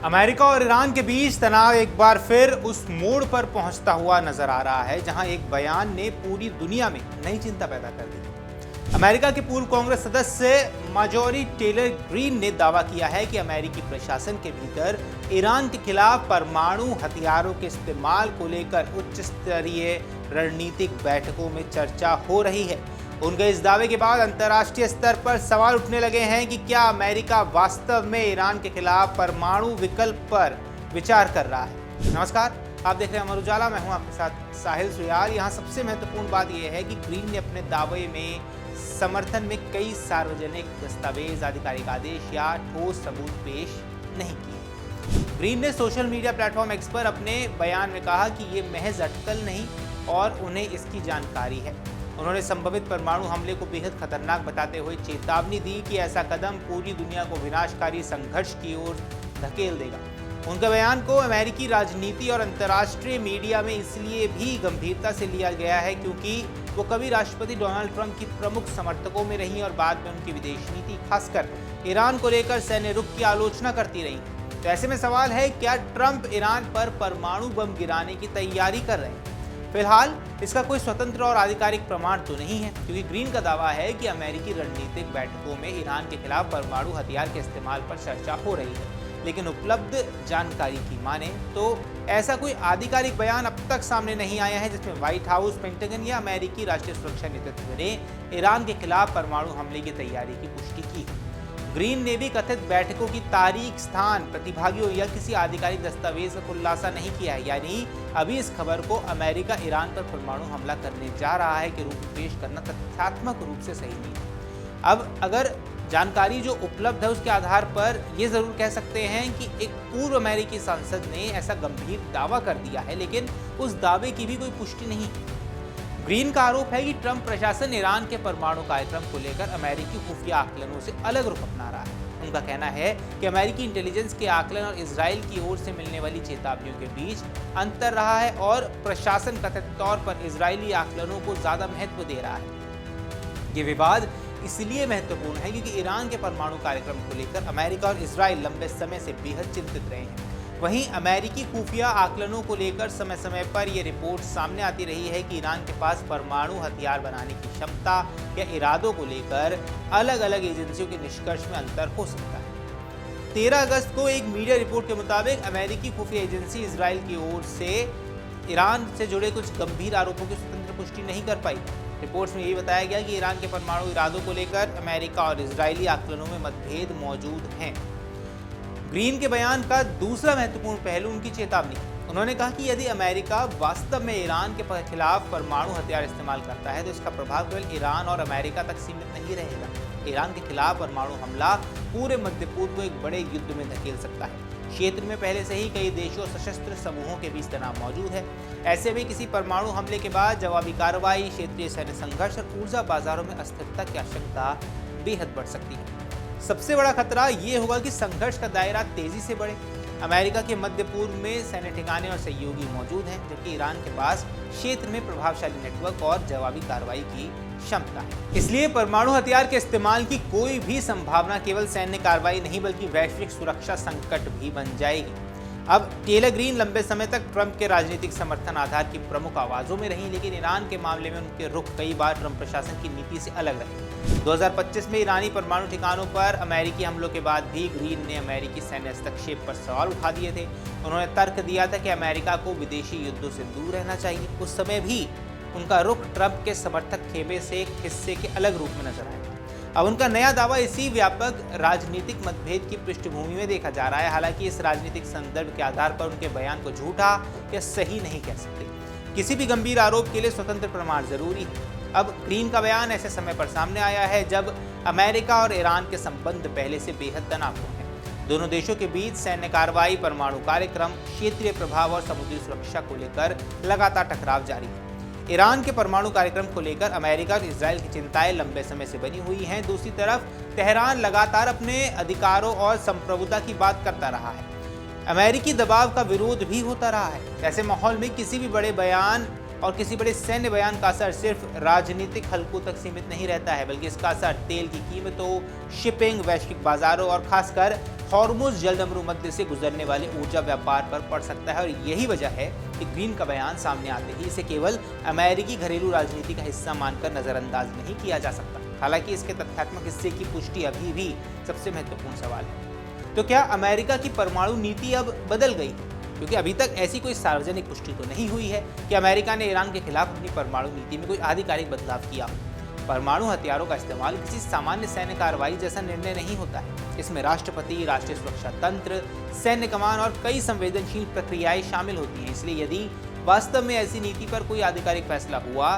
America और Iran के बीच तनाव एक बार फिर उस मोड़ पर पहुंचता हुआ नजर आ रहा है जहां एक बयान ने पूरी दुनिया में नई चिंता पैदा कर दी। अमेरिका के पूर्व कांग्रेस सदस्य मार्जोरी टेलर ग्रीन ने दावा किया है कि अमेरिकी प्रशासन के भीतर ईरान के खिलाफ परमाणु हथियारों के इस्तेमाल को लेकर उच्च स्तरीय रणनीतिक बैठकों में चर्चा हो रही है। उनके इस दावे के बाद अंतर्राष्ट्रीय स्तर पर सवाल उठने लगे हैं कि क्या अमेरिका वास्तव में ईरान के खिलाफ परमाणु विकल्प पर विचार कर रहा है। नमस्कार, आप देख रहे हैं अमर उजाला, मैं हूं आपके साथ साहिल सुयार। यहां सबसे महत्वपूर्ण बात यह है कि ग्रीन ने अपने दावे में समर्थन में कई सार्वजनिक दस्तावेज, आधिकारिक आदेश या ठोस सबूत पेश नहीं किए। ग्रीन ने सोशल मीडिया प्लेटफॉर्म एक्स पर अपने बयान में कहा कि ये महज अटकल नहीं और उन्हें इसकी जानकारी है। उन्होंने संभवित परमाणु हमले को बेहद खतरनाक बताते हुए चेतावनी दी कि ऐसा कदम पूरी दुनिया को विनाशकारी संघर्ष की ओर धकेल देगा। उनके बयान को अमेरिकी राजनीति और अंतर्राष्ट्रीय मीडिया में इसलिए भी गंभीरता से लिया गया है क्योंकि वो कभी राष्ट्रपति डोनाल्ड ट्रंप की प्रमुख समर्थकों में रही और बाद में उनकी विदेश नीति, खासकर ईरान को लेकर सैन्य रुख की आलोचना करती रही। तो ऐसे में सवाल है, क्या ट्रंप ईरान पर परमाणु बम गिराने की तैयारी कर रहे हैं? फिलहाल इसका कोई स्वतंत्र और आधिकारिक प्रमाण तो नहीं है, क्योंकि ग्रीन का दावा है कि अमेरिकी रणनीतिक बैठकों में ईरान के खिलाफ परमाणु हथियार के इस्तेमाल पर चर्चा हो रही है। लेकिन उपलब्ध जानकारी की माने तो ऐसा कोई आधिकारिक बयान अब तक सामने नहीं आया है जिसमें व्हाइट हाउस, पेंटागन या अमेरिकी राष्ट्रीय सुरक्षा नेतृत्व ने ईरान के खिलाफ परमाणु हमले की तैयारी की पुष्टि की। ग्रीन ने भी कथित बैठकों की तारीख, स्थान, प्रतिभागियों या किसी आधिकारिक दस्तावेज का खुलासा नहीं किया है। यानी अभी इस खबर को अमेरिका ईरान पर परमाणु हमला करने जा रहा है कि रूप पेश करना तथ्यात्मक रूप से सही नहीं है। अब अगर जानकारी जो उपलब्ध है उसके आधार पर ये जरूर कह सकते हैं कि एक पूर्व अमेरिकी सांसद ने ऐसा गंभीर दावा कर दिया है, लेकिन उस दावे की भी कोई पुष्टि नहीं। ग्रीन का आरोप है कि ट्रंप प्रशासन ईरान के परमाणु कार्यक्रम को लेकर अमेरिकी खुफिया आकलनों से अलग रुख अपना रहा है। उनका कहना है कि अमेरिकी इंटेलिजेंस के आकलन और इजराइल की ओर से मिलने वाली चेतावनियों के बीच अंतर रहा है और प्रशासन कथित तौर पर इजरायली आकलनों को ज्यादा महत्व दे रहा है। ये विवाद इसलिए महत्वपूर्ण है क्योंकि ईरान के परमाणु कार्यक्रम को लेकर अमेरिका और इजराइल लंबे समय से बेहद चिंतित रहे हैं। वहीं अमेरिकी खुफिया आकलनों को लेकर समय समय पर यह रिपोर्ट सामने आती रही है कि ईरान के पास परमाणु हथियार बनाने की क्षमता या इरादों को लेकर अलग अलग एजेंसियों के निष्कर्ष में अंतर हो सकता है। 13 अगस्त को एक मीडिया रिपोर्ट के मुताबिक अमेरिकी खुफिया एजेंसी इजराइल की ओर से ईरान से जुड़े कुछ गंभीर आरोपों की स्वतंत्र पुष्टि नहीं कर पाई। रिपोर्ट्स में यही बताया गया कि ईरान के परमाणु इरादों को लेकर अमेरिका और इजरायली आकलनों में मतभेद मौजूद हैं। ग्रीन के बयान का दूसरा महत्वपूर्ण पहलू उनकी चेतावनी। उन्होंने कहा कि यदि अमेरिका वास्तव में ईरान के खिलाफ परमाणु हथियार इस्तेमाल करता है तो इसका प्रभाव केवल ईरान और अमेरिका तक सीमित नहीं रहेगा। ईरान के खिलाफ परमाणु हमला पूरे मध्य पूर्व को एक बड़े युद्ध में धकेल सकता है। क्षेत्र में पहले से ही कई देशों और सशस्त्र समूहों के बीच तनाव मौजूद है। ऐसे में किसी परमाणु हमले के बाद जवाबी कार्रवाई, क्षेत्रीय सैन्य संघर्ष और ऊर्जा बाजारों में अस्थिरता की आशंका बेहद बढ़ सकती है। सबसे बड़ा खतरा ये होगा कि संघर्ष का दायरा तेजी से बढ़े। अमेरिका के मध्य पूर्व में सैन्य ठिकाने और सहयोगी मौजूद हैं, जबकि ईरान के पास क्षेत्र में प्रभावशाली नेटवर्क और जवाबी कार्रवाई की क्षमता है। इसलिए परमाणु हथियार के इस्तेमाल की कोई भी संभावना केवल सैन्य कार्रवाई नहीं बल्कि वैश्विक सुरक्षा संकट भी बन जाएगी। अब टेलर ग्रीन लंबे समय तक ट्रंप के राजनीतिक समर्थन आधार की प्रमुख आवाजों में रही, लेकिन ईरान के मामले में उनके रुख कई बार ट्रंप प्रशासन की नीति से अलग रहे। 2025 में ईरानी परमाणु ठिकानों पर अमेरिकी हमलों के बाद भी ग्रीन ने अमेरिकी सैन्य हस्तक्षेप पर सवाल उठा दिए थे। उन्होंने तर्क दिया था कि अमेरिका को विदेशी युद्धों से दूर रहना चाहिए। उस समय भी उनका रुख ट्रंप के समर्थक खेमे से एक हिस्से के अलग रूप में नजर आया। अब उनका नया दावा इसी व्यापक राजनीतिक मतभेद की पृष्ठभूमि में देखा जा रहा है। हालांकि इस राजनीतिक संदर्भ के आधार पर उनके बयान को झूठा या सही नहीं कह सकते। किसी भी गंभीर आरोप के लिए स्वतंत्र प्रमाण जरूरी है। अब ग्रीन का बयान ऐसे समय पर सामने आया है जब अमेरिका और ईरान के संबंध पहले से बेहद तनावपूर्ण हैं। दोनों देशों के बीच सैन्य कार्रवाई, परमाणु कार्यक्रम, क्षेत्रीय प्रभाव और समुद्री सुरक्षा को लेकर लगातार टकराव जारी है। ईरान के परमाणु कार्यक्रम को लेकर अमेरिका और इजराइल की चिंताएं लंबे समय से बनी हुई हैं। दूसरी तरफ तेहरान लगातार अपने अधिकारों और संप्रभुता की बात करता रहा है। अमेरिकी दबाव का विरोध भी होता रहा है। ऐसे माहौल में किसी भी बड़े बयान और किसी बड़े सैन्य बयान का असर सिर्फ राजनीतिक हलकों तक सीमित नहीं रहता है, बल्कि इसका असर तेल की कीमतों, शिपिंग, वैश्विक बाजारों और खासकर हॉर्मुज़ जलडमरू मध्य से गुजरने वाले ऊर्जा व्यापार पर पड़ सकता है। और यही वजह है कि ग्रीन का बयान सामने आते ही इसे केवल अमेरिकी घरेलू राजनीति का हिस्सा मानकर नजरअंदाज नहीं किया जा सकता। हालांकि इसके तथ्यात्मक हिस्से की पुष्टि अभी भी सबसे महत्वपूर्ण सवाल है। तो क्या अमेरिका की परमाणु नीति अब बदल गई? क्योंकि अभी तक ऐसी कोई सार्वजनिक पुष्टि तो नहीं हुई है कि अमेरिका ने ईरान के खिलाफ अपनी परमाणु नीति में कोई आधिकारिक बदलाव किया। परमाणु हथियारों का इस्तेमाल किसी सामान्य सैन्य कार्रवाई जैसा निर्णय नहीं होता है। इसमें राष्ट्रपति, राष्ट्रीय सुरक्षा तंत्र, सैन्य कमान और कई संवेदनशील प्रक्रियाएं शामिल होती हैं। इसलिए यदि वास्तव में ऐसी नीति पर कोई आधिकारिक फैसला हुआ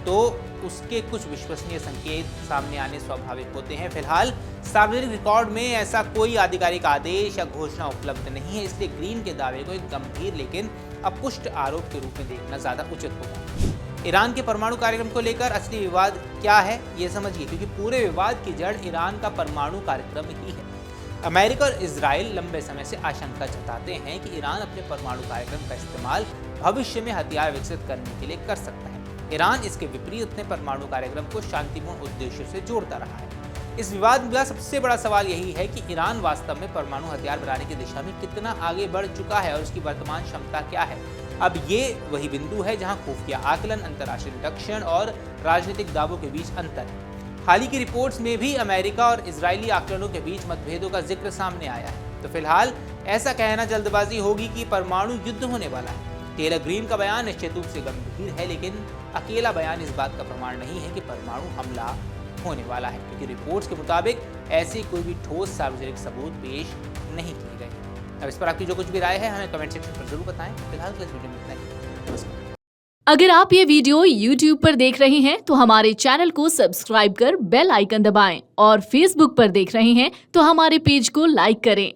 तो उसके कुछ विश्वसनीय संकेत सामने आने स्वाभाविक होते हैं। फिलहाल सार्वजनिक रिकॉर्ड में ऐसा कोई आधिकारिक आदेश या घोषणा उपलब्ध नहीं है, इसलिए ग्रीन के दावे को एक गंभीर लेकिन अपुष्ट आरोप के रूप में देखना ज्यादा उचित होगा। ईरान के परमाणु कार्यक्रम को लेकर असली विवाद क्या है, ये समझिए, क्योंकि पूरे विवाद की जड़ ईरान का परमाणु कार्यक्रम ही है। अमेरिका और इजराइल लंबे समय से आशंका जताते हैं कि ईरान अपने परमाणु कार्यक्रम का इस्तेमाल भविष्य में हथियार विकसित करने के लिए कर सकता है। ईरान इसके विपरीत अपने परमाणु कार्यक्रम को शांतिपूर्ण उद्देश्यों से जोड़ता रहा है। इस विवाद का सबसे बड़ा सवाल यही है कि ईरान वास्तव में परमाणु हथियार बनाने की दिशा में कितना आगे बढ़ चुका है और उसकी वर्तमान क्षमता क्या है। अब ये वही बिंदु है जहां खुफिया आकलन, अंतर्राष्ट्रीय निरीक्षण और राजनीतिक दावों के बीच अंतर है। हाल ही की रिपोर्ट्स में भी अमेरिका और इजरायली आकलनों के बीच मतभेदों का जिक्र सामने आया है। तो फिलहाल ऐसा कहना जल्दबाजी होगी कि परमाणु युद्ध होने वाला है। टेलर ग्रीन का बयान निश्चित रूप से गंभीर है, लेकिन अकेला बयान इस बात का प्रमाण नहीं है कि परमाणु हमला होने वाला है, क्योंकि रिपोर्ट्स के मुताबिक ऐसे कोई भी ठोस सार्वजनिक सबूत पेश नहीं किए गए। अब इस पर आपकी जो कुछ भी राय है हमें कमेंट सेक्शन पर जरूर बताएं। फिलहाल इस वीडियो में इतना ही। नमस्कार। अगर आप ये वीडियो YouTube पर देख रहे हैं तो हमारे चैनल को सब्सक्राइब कर बेल आइकन दबाएं और Facebook पर देख रहे हैं तो हमारे पेज को लाइक करें।